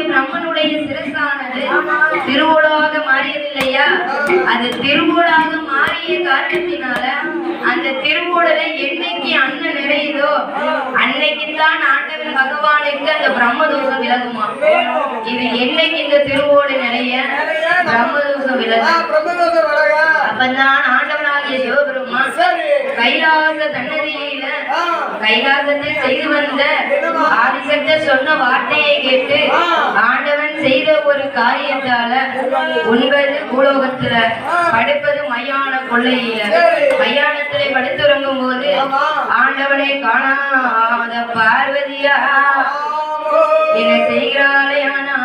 பிரம்மனுடைய சிரசானது திருவோடாக மாறியதில்லையா? அது திருவோடாக மாறிய காரணத்தினால அந்த திருவோடலை என்னைக்கு அண்ணன் நிறையுதோ அன்னைக்குத்தான் ஆண்டவன் பகவானுக்கு அந்த பிரம்மதோஷம் விலகுமா. இது என்னைக்கு இந்த திருவோடு நிறைய பிரம்மதோஷம் விலகும் அப்பதான் ஆண்டவனாகிய சிவபெருமான் கைலாச தன்னதியில கைலாசத்தை செய்து வந்த ஆதிசக்தி சொன்ன வார்த்தையை கேட்டு ஆண்டவன் செய்த ஒரு காரியத்தால உண்பது பூலோகத்துல படுப்பது மையான கொள்ளையில மையானத்திலே படுத்துறங்கும் போது ஆண்டவனை காணாத பார்வதியா என்ன செய்கிறாளையானா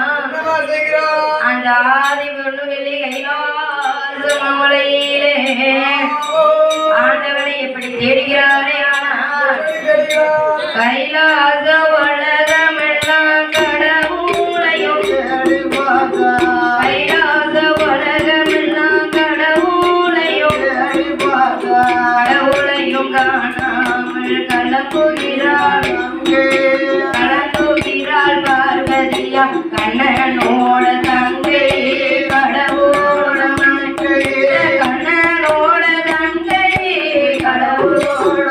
அந்த ஆதி பொண்ணு வெள்ளி கைலாச மாமலையிலே ஆண்டவனை எப்படி தேடுகிறாளையானா கைலாச உலகமெல்லாம் கடவுளையும் கைலாச உலகமெல்லாம் கடவுளையும் கடவுளையும் காணாமல் கலங்குகிறாள் பார்வதியா கண்ணனோட தங்கை கடவுளோட கண்ணனோட தங்கை கடவுளோட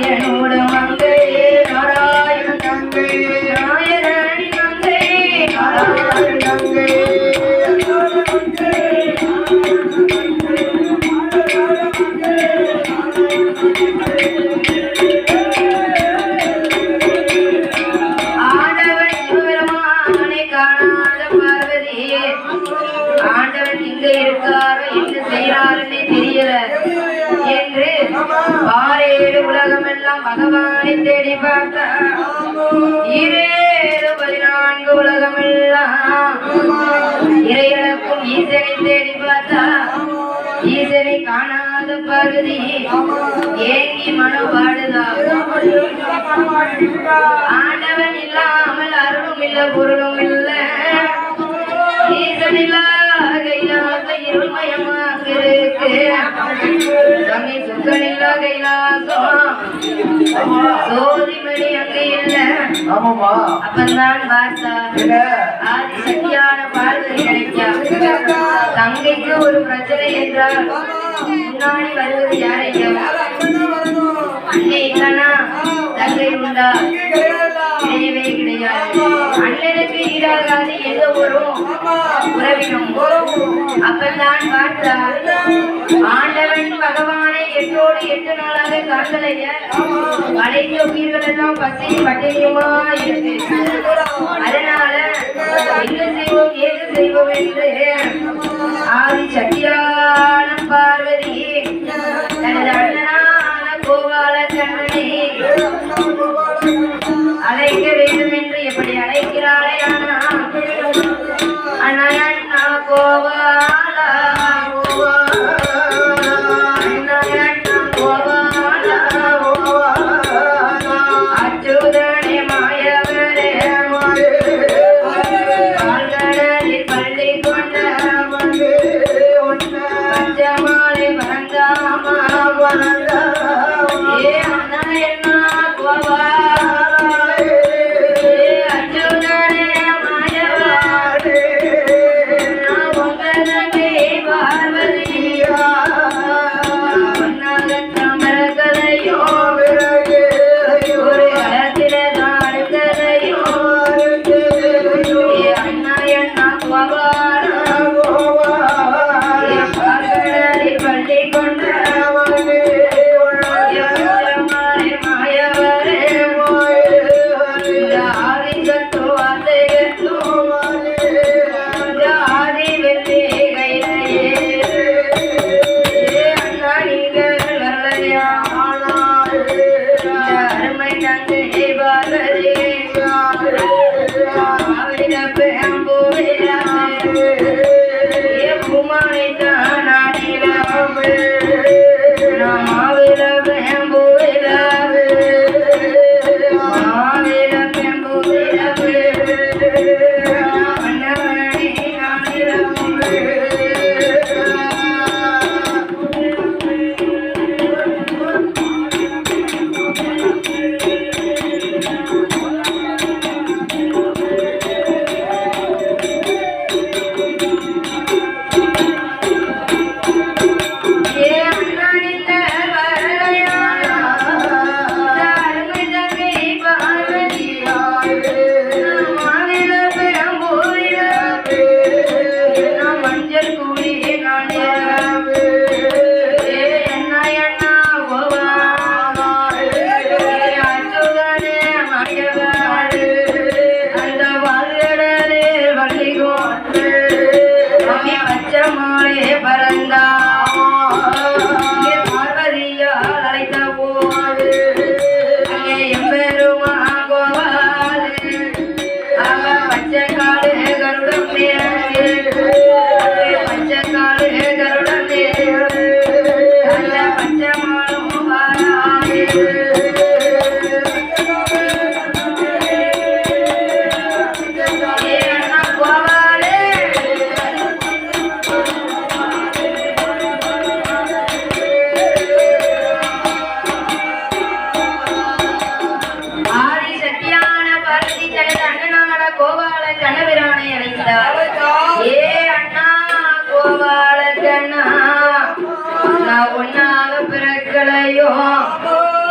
என்னோட மங்கை நாராயண தங்கை நாயரணி மங்கை நாராயண தங்கை ஆண்டவன் சிவபெருமானை காணாத பார்வதியே ஆண்டவன் இங்க இருக்காரோ என்ன செய்யறாருன்னு தெரியல என்று ஆறேழு உலகமெல்லாம் பகவானை தேடி பார்த்தா 14 உலகமெல்லாம் இறையனுக்கும் ஈசனை தேடி பார்த்தா ஈசனை காணாத பகுதி ஏங்கி மனம் வாடுதா. ஆண்டவன் இல்லாமல் அருளும் இல்ல பொருளும் இல்ல ஈசன் இல்லாத இருமயமாக இருக்கு தங்கை சுக்கனில்லா கைலாசம் சோதிமணி அங்க இல்ல அப்பந்தான் பார்த்தா ஆதிசக்தியான பார்வதி கிடைக்கா. தங்கைக்கு ஒரு பிரச்சனை என்றால் முன்னாடி வருவது யாரையா? அன்னை இல்லனா தங்கை உண்டா? கிடையவே கிடையாது. அண்ணனுக்கு ஈடாகாது எந்த ஒரு உறவினும். அப்பந்தான் பார்த்தா ஆண்டவன் பகவானை 8 நாளாக காட்டலைய அனைத்து உயிர்கள் எல்லாம் பசியும் பட்டினியுமா இருக்கு. அதனால என்ன செய்வோம் ஏது செய்வோம் என்று ஆதி சக்தியான பார்வதி தனது அண்ணனான கோபால கண்ணனை அழைக்க வேண்டும் என்று எப்படி அழைக்கிறாளே அண்ணா அண்ணா அண்ணா கோபால அண்ணா அண்ணா கோபால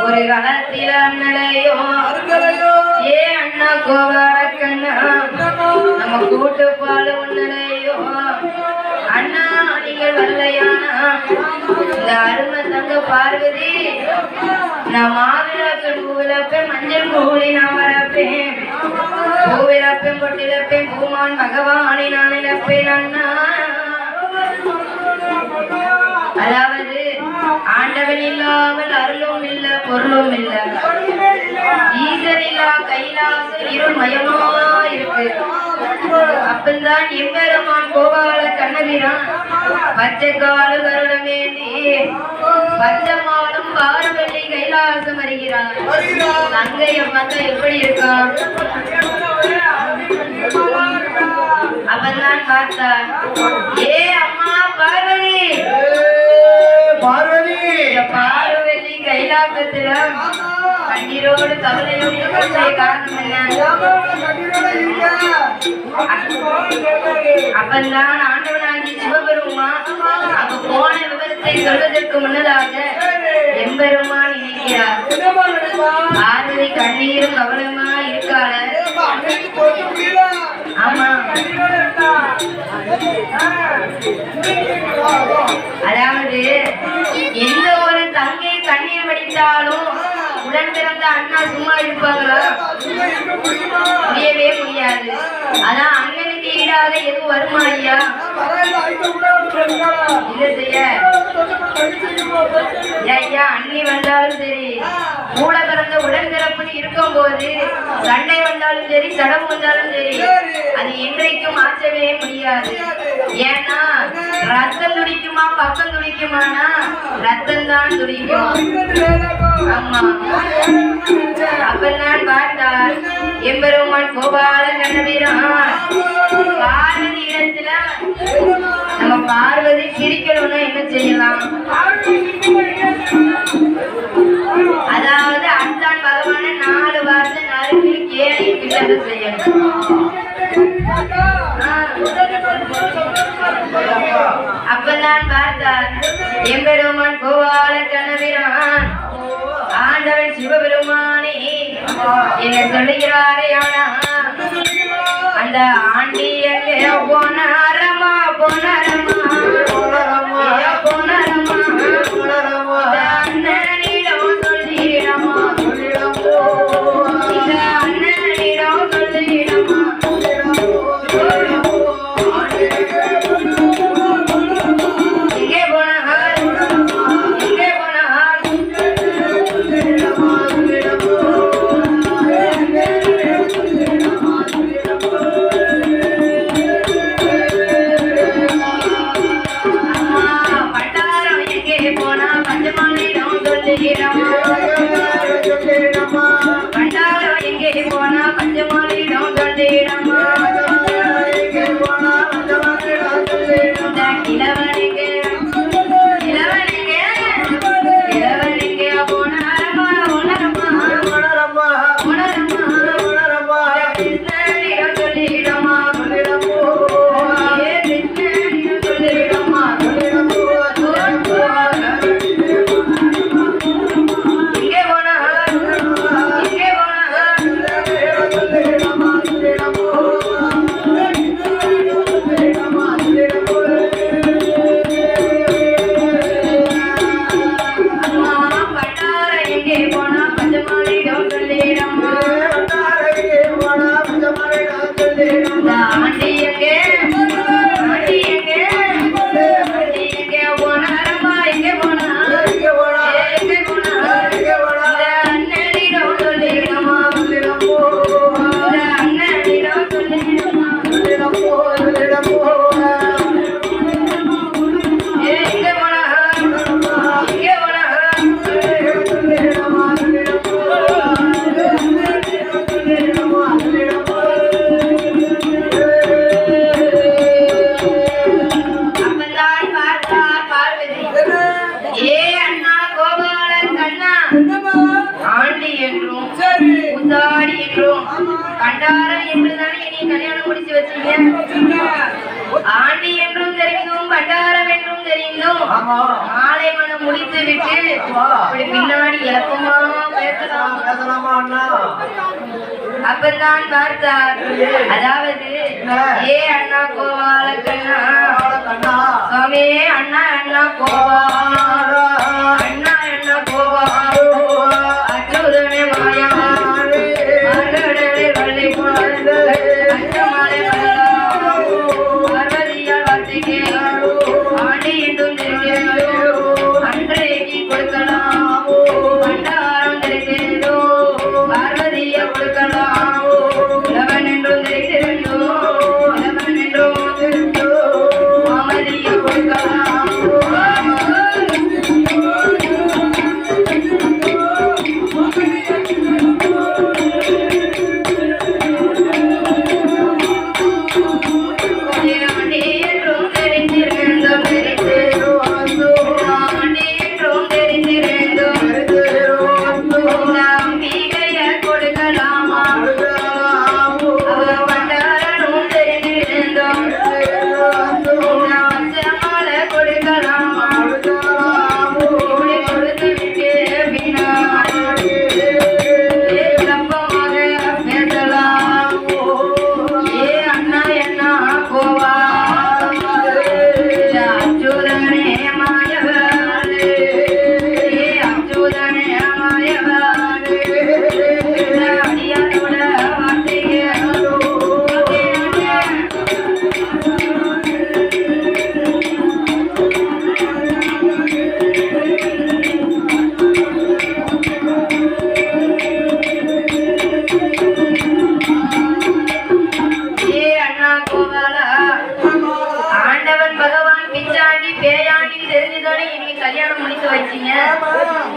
ஒரு காலத்தில அண்ணலையோ ஏ அண்ணா கோவாளக்கண்ணா நம்ம கூட்டு பால் உன்னலையோ அண்ணா நீங்கள் வரலையானா இந்த அருமை தங்க பார்வதி நான் மாவிளப்பேன் பூவிளப்பேன் மஞ்சள் பூலி நான் வரப்பேன் பூவிளப்பேன் பொட்டிலப்பேன் பூமான் பகவானி நான் இழப்பேன் அண்ணா. அதாவது ஆண்டவன் இல்லாமல் அருளும் இல்ல பொருளும் இல்ல, ஈசன் இல்லா கைலாசம் இருமயமா இருக்கு. அப்பந்தான் எம்பெருமான் கோபால கண்ணபிரான் பச்சை காலு கருடமேந்தி பச்சை மாலும் பாரவள்ளி கைலாசம் வருகிறார். அங்கைய பார்த்தா எப்படி இருக்கான்? அப்பந்தான் பார்த்தார், ஏ அம்மா பார்வதி பார்வதி பார்வதி கைலாசத்துல கண்ணீரோடு கவலையோடு காரணம் என்ன? அப்பந்தான் ஆண்டவனாகி சிவபெருமான் அங்கு போன விவரத்தை சொல்வதற்கு முன்னதாக எம்பெருமான் நினைக்கிறார். பார்வதி கண்ணீரும் கவலமா இருக்காள. ஆமா, அதாவது எந்த ஒரு தங்கை கண்ணீர் வடித்தாலும் உடன் பிறந்த அண்ணா சும்மா இருப்பாங்களா? முடியவே முடியாது. அதான் அண்ணனுக்கு ஈடாக எதுவும் வருமா ஐயா? இல்ல செய்ய ஐயா, அண்ணி வந்தாலும் சரி, மூல பிறந்த உடன் பிறப்புன்னு இருக்கும் போது சண்டை வந்தாலும் சரி, சடம் வந்தாலும் சரி, அது என்றைக்கும் மாற்றவே முடியாது. ஏன்னா ரத்தம் துடிக்குமா பக்கம் துடிக்குமானா ரத்தம் தான் துடிக்கும். ஆமா, அப்பந்தான் பார்த்தார் எம்பெருமான் கோபால கண்ணபிரான் பார்வதி இடத்துல நம்ம பார்வதி சிரிக்கணும்னா என்ன செய்யலாம்? எம்பெருமான் கோவால கண்ணபிரான் ஆண்டவன் சிவபெருமானே என்ன சொல்லுகிறாரே ஆனா அந்த ஆண்டி எங்கே போனாரமா போனாரமா பண்டாரம் என்றுதானே நீ கல்யாணம் முடிச்சு வச்சீங்க. ஆண்டி என்றும் தெரிந்தும் பண்டாரம் என்றும் தெரிந்தும் மாலை மனம் முடித்து விட்டு அப்படி பின்னாடி இழப்பமா பேசலாமா? அப்பதான் பார்த்தார். அதாவது ஏ அண்ணா கோவால கண்ணா சுவாமி அண்ணா அண்ணா கோவால அண்ணா அண்ணா கோவால அச்சுதனே மாயா பார்வதியால் வார்த்தைக்கு ஆண்டி என்றும் அன்றைக்கு கொடுக்கலாம் பண்டாரம் தெரிந்தோ பார்வதிய கொடுக்கலாம் இளவன் என்றும் தெரிந்தோ இளவன் என்றும் மாமதிய கொடுக்கலாம்.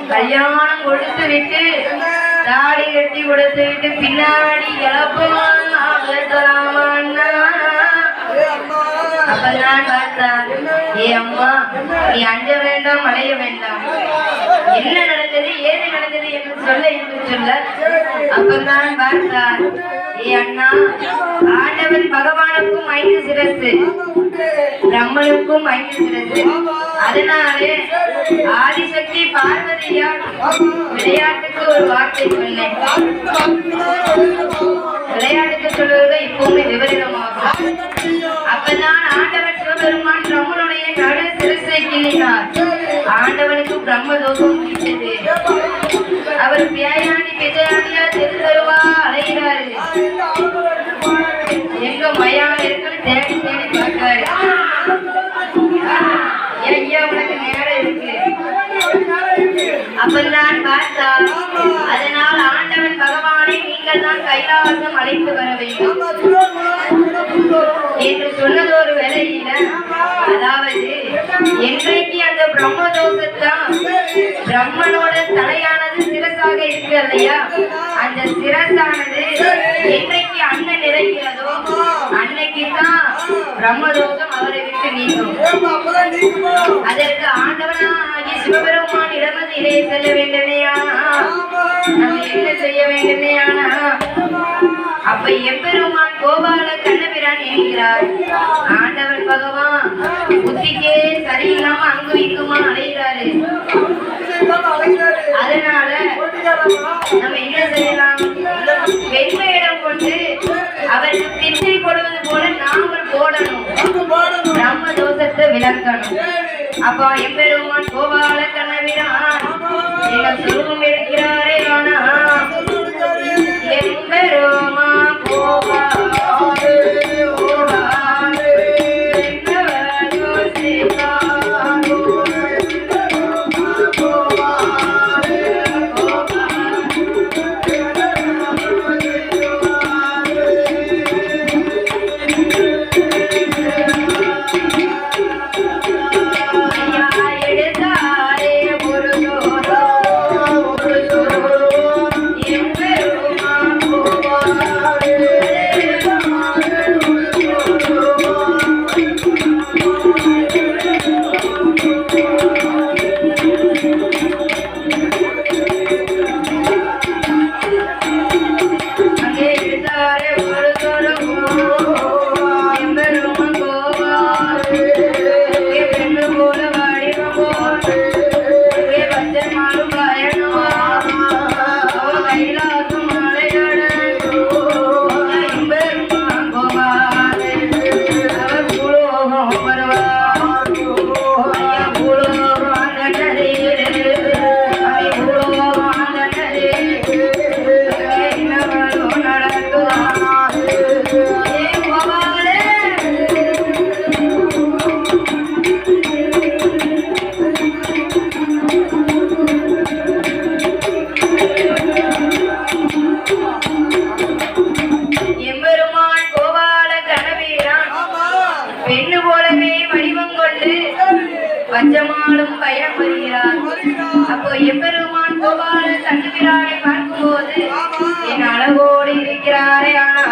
கல்யாணம் கொடுத்து விட்டு தாடி கட்டி கொடுத்து விட்டு பின்னாடி இழப்புமா பேசலாமா? அப்பதான் பார்த்தார். ஏ அம்மா, நீ அஞ்ச வேண்டாம் அலைய வேண்டாம். என்ன நடந்தது ஏது நடந்தது என்று சொல்ல அப்பதான் பார்த்தார், ஏ அண்ணா, ஆண்டவன் பகவானுக்கும் 5 சிரசு, பிரம்மனுக்கும் 5 சிரசு. அதனாலே ஆதிசக்தி பார்வதியா விளையாட்டுக்கு ஒரு வார்த்தை சொன்னேன். விளையாட்டுக்கு சொல்வது இப்பவுமே விபரீதமாகும். அப்பதான் ஆண்டவன் சிவபெருமான் பிரம்மனுடைய நடு சிரசை கிள்ளினார். ஆண்டவனுக்கு பிரம்ம தோஷம் பிடிச்சது. அவர் பியாயாண்டி விஜயாண்டியா தெரு தருவா அலைகிறாரு. எங்க மயான இருக்குன்னு தேடி தேடி பார்க்காரு. ஐயா உனக்கு நேரம் இருக்கு. அப்பதான் பார்த்தா, அதனால் ஆண்டவன் பகவானை நீங்கள் தான் கைலாசம் அழைத்து வர வேண்டும் என்று சொன்னது ஒரு வேளையில, அதாவது என்றைக்கு அந்த பிரம்மதோஷத்தான் பிரம்மனோட தலையானது சிரசாக இருக்கு இல்லையா, அந்த சிரசானது என்றைக்கு அண்ணன் நிறைகிறதோ அன்னைக்கு தான் பிரம்மதோஷம் அவரை விட்டு நீங்கும். அதற்கு ஆண்டவனாகிய சிவபெருமான் இடமதிலே செல்ல வேண்டுமையானா நம்ம என்ன செய்ய வேண்டுமையானா, அப்ப எம்பெருமான் கோபால கண்ணபிரான் என்கிறார். ஆண்டவன் பகவான் புத்திக்கே சரியில்லாம அங்கு இங்குமா அலைகிறாரு. அதனால நம்ம என்ன செய்யலாம், வெண்மையிடம் கொண்டு அவருக்கு பிச்சை போடுவது போல நாமல் போடணும், பிரம்ம தோஷத்தை விளக்கணும். அப்போ எம்பெருமான் கோபால கண்ணபிரான் எங்க சுருகம் இருக்கிறாரே. ஆனா எம்பெருமான் கோபால பஞ்சமாலும் பயணம் வருகிறார். அப்போ எம்பெருமான் கோபால கண்ணபிரானை பார்க்கும்போது என் அழகோடு இருக்கிறாரே. ஆனா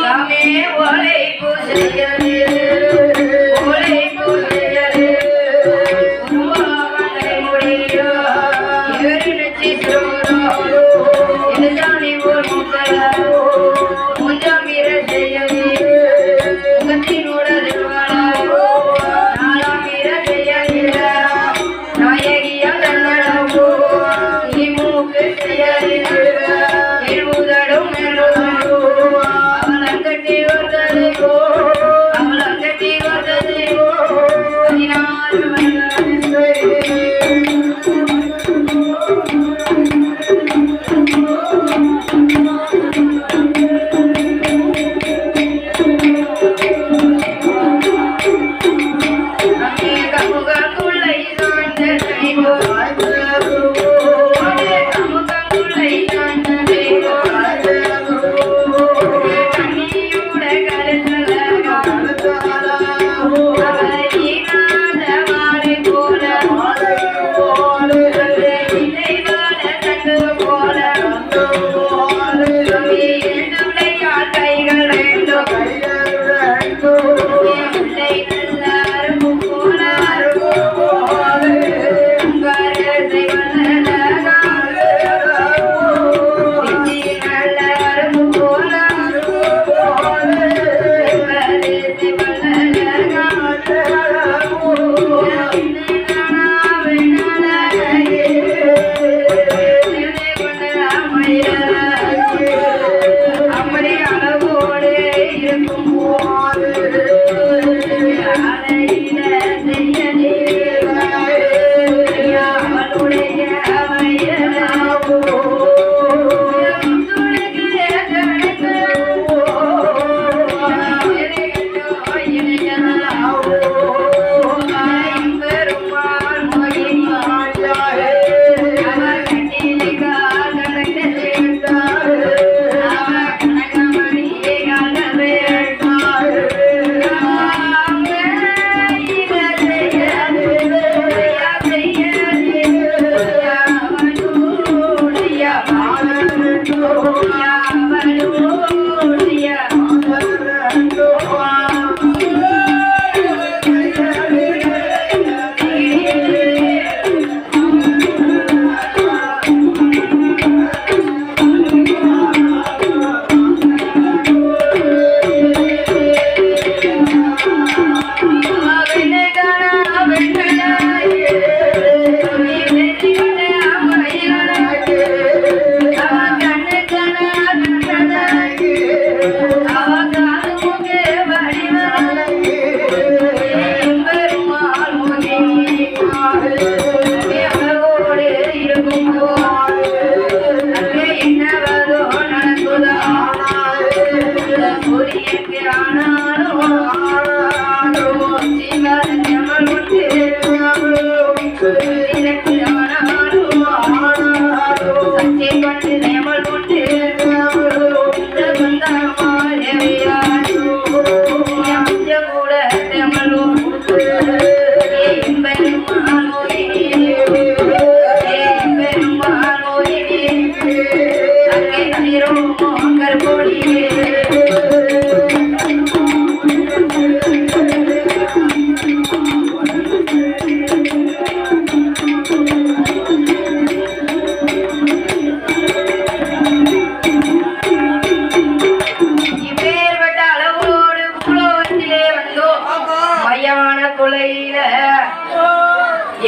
சாமே ஓலை பூஜையது ஓலை பூஜையது முடியோ நினைச்சி சொல்றாரோ எதானி ஒரு முகலாரோ கொஞ்சம் இர செய்யது முகத்தினோட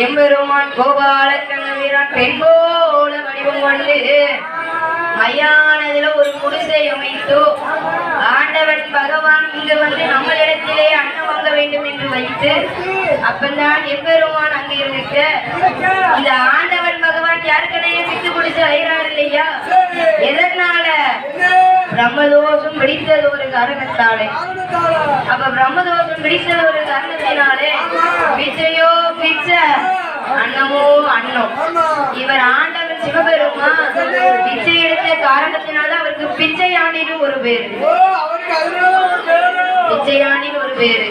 எம்பெருமான் கோபால கண்ணவீரன் பெண் போல வடிவம் கொண்டு மையானதில ஒரு குடிசை அமைத்து ஆண்டவன் பகவான் இங்கு வந்து நம்மளிடத்திலே அன்னம் வாங்க வேண்டும் என்று வைத்து அப்பந்தான் எம்பெருமான் அங்கே இருக்க இந்த ஆண்டவன் பகவான் யாருக்கனையே விட்டு குடிச்சு அழைகிறார் இல்லையா? எதனால? பிரம்மதோஷம் பிடித்தது ஒரு காரணத்தாலே. அப்ப பிரம்மதோஷம் பிடித்தது ஒரு காரணத்தினாலே பிச்சையோ பிச்சை, அன்னமோ அன்னம். இவர் ஆண்டவன் சிவபெருமான் பிச்சை எடுத்த காரணத்தினால அவருக்கு பிச்சையானின்னு ஒரு பேரு, பிச்சையானின்னு ஒரு பேரு.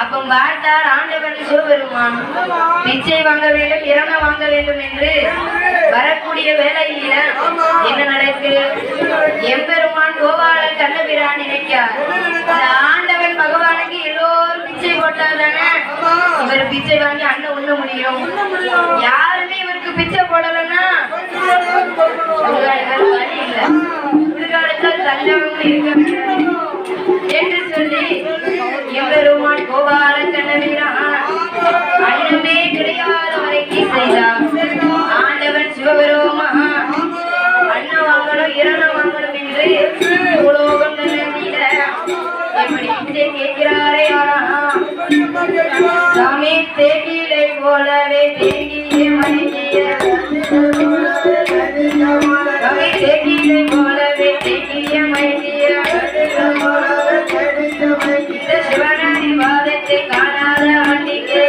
அப்ப பார்த்தார் ஆண்டவன் சிவபெருமான் பிச்சை வாங்க வேண்டும், இரண வாங்க வேண்டும் என்று வரக்கூடிய வேலையில என்ன நடக்கு? எம்பெருமான் கோபால கண்ணபிரான் நினைக்கார் ஆண்டவன் பகவானுக்கு எல்லோரும் பிச்சை போட்டாதானே இவர் பிச்சை வாங்கி அண்ணன் உண்ண முடியும். யாருமே இவருக்கு பிச்சை போடலன்னா வழி இல்லை, எதிர்காலத்தில் தஞ்சம் இருக்க என்று சொல்லி எம்பெருமான் கோபால கண்ணபிரான் அன்னமே கிடையாத வரைக்கும் செய்தார். ஆண்டவன் சிவபெருமான் அன்னம் வாங்கணும் இரணம் வாங்கணும் என்று உலோகம் நிலையில எப்படி பிச்சை கேட்கிறாரே. சாமி தேகிலை போலவே தேகிய மனிதிய சாமி தேகிலை போலவே தேகிய மனிதிய இந்த சிவனடி பாதத்தை காணாத அன்னிக்கே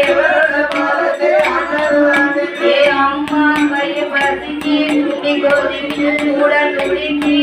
ஏ அம்மா பைய பசிக்கு துணி கோதி உடன் துடிக்கி